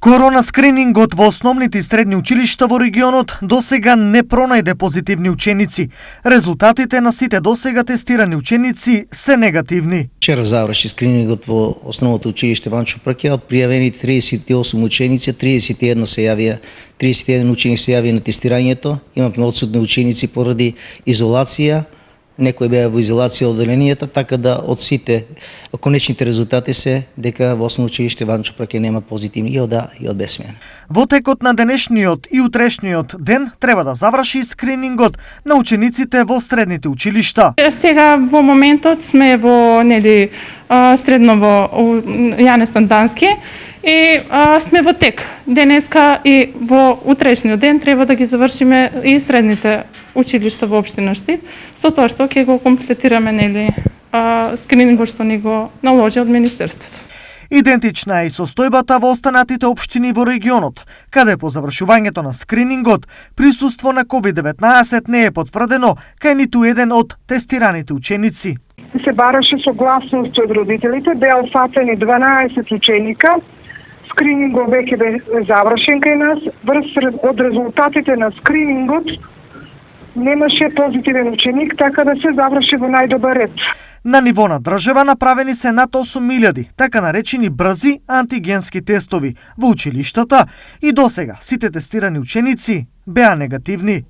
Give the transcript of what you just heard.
Корона скринингот во основните и средни училишта во регионот досега не пронајде позитивни ученици. Резултатите на сите досега тестирани ученици се негативни. Вчера заврши скринингот во основното училиште Ванчо Пркја. Од пријавените 38 ученици, 31 ученик се јави на тестирањето. Имавме отсутни ученици поради изолација. Некои беа во изолација одделенијата, така да од сите конечните резултати се дека во основно училиште Ванчо Пркја нема позитивни и од А и од Б смена. Во текот на денешниот и утрешниот ден треба да заврши скринингот на учениците во средните училишта. Сега во моментот сме во средно во Јане Стандански и сме во тек. Денеска и во утрешниот ден треба да ги завршиме и средните училишта во општина Штип, со тоа што ќе го комплетираме скринингот што ни го наложи од Министерството. Идентична е и состојбата во останатите општини во регионот, каде по завршувањето на скринингот присуство на COVID-19 не е потврдено кај ниту еден од тестираните ученици. Се бараше согласност од родителите, беа офатени 12 ученика. Скринингот веќе бе завршен кај нас. Од резултатите на скринингот немаше позитивен ученик, така да се заврши во најдобар ред. На ниво на држава направени се над 8.000 така наречени брзи антигенски тестови во училиштата и досега сите тестирани ученици беа негативни.